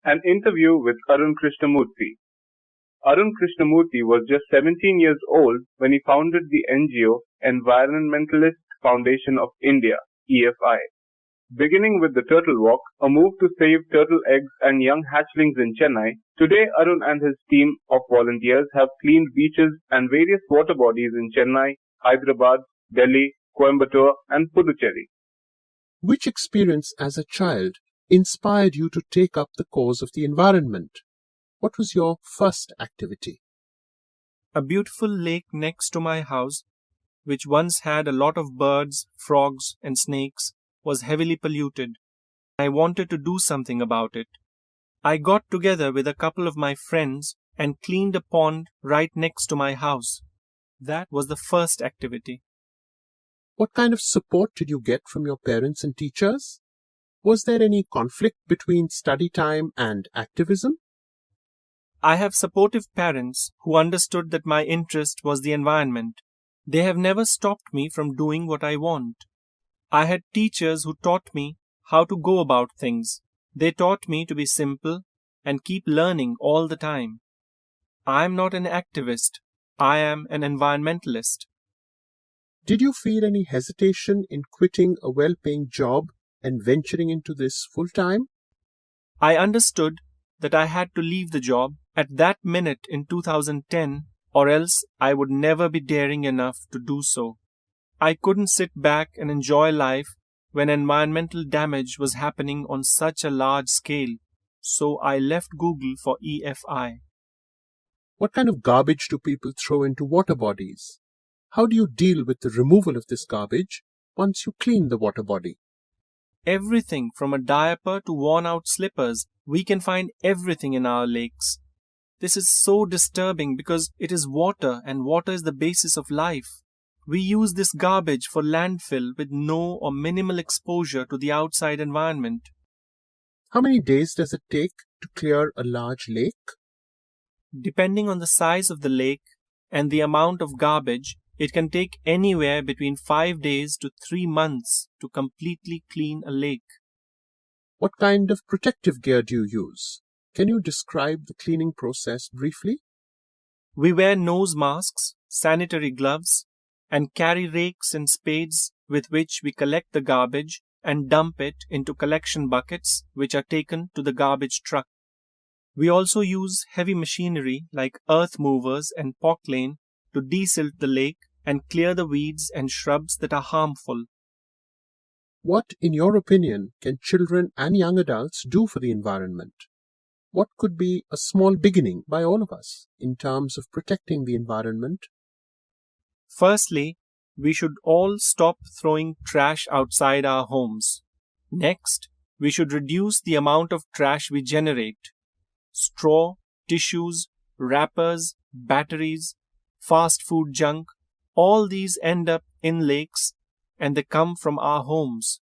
An interview with Arun Krishnamurthy. Arun Krishnamurthy was just 17 years old when he founded the NGO Environmentalist Foundation of India (EFI). Beginning with the Turtle Walk, a move to save turtle eggs and young hatchlings in Chennai, today Arun and his team of volunteers have cleaned beaches and various water bodies in Chennai, Hyderabad, Delhi, Coimbatore, and Puducherry. Which experience as a child inspired you to take up the cause of the environment? What was your first activity? A beautiful lake next to my house, which once had a lot of birds, frogs, and snakes, was heavily polluted. I wanted to do something about it. I got together with a couple of my friends and cleaned a pond right next to my house. That was the first activity. What kind of support did you get from your parents and teachers? Was there any conflict between study time and activism? I have supportive parents who understood that my interest was the environment. They have never stopped me from doing what I want. I had teachers who taught me how to go about things. They taught me to be simple and keep learning all the time. I am not an activist. I am an environmentalist. Did you feel any hesitation in quitting a well-paying job and venturing into this full-time? I understood that I had to leave the job at that minute in 2010, or else I would never be daring enough to do so. I couldn't sit back and enjoy life when environmental damage was happening on such a large scale, so I left Google for EFI. What kind of garbage do people throw into water bodies? How do you deal with the removal of this garbage once you clean the water body? Everything from a diaper to worn-out slippers, we can find everything in our lakes. This is so disturbing because it is water and water is the basis of life. We use this garbage for landfill with no or minimal exposure to the outside environment. How many days does it take to clear a large lake? Depending on the size of the lake and the amount of garbage, it can take anywhere between 5 days to 3 months to completely clean a lake. What kind of protective gear do you use? Can you describe the cleaning process briefly? We wear nose masks, sanitary gloves, and carry rakes and spades with which we collect the garbage and dump it into collection buckets which are taken to the garbage truck. We also use heavy machinery like earth movers and porklane to desilt the lake and clear the weeds and shrubs that are harmful. What, in your opinion, can children and young adults do for the environment? What could be a small beginning by all of us in terms of protecting the environment? Firstly, we should all stop throwing trash outside our homes. Next, we should reduce the amount of trash we generate. Straw, tissues, wrappers, batteries, fast food junk, all these end up in lakes and they come from our homes.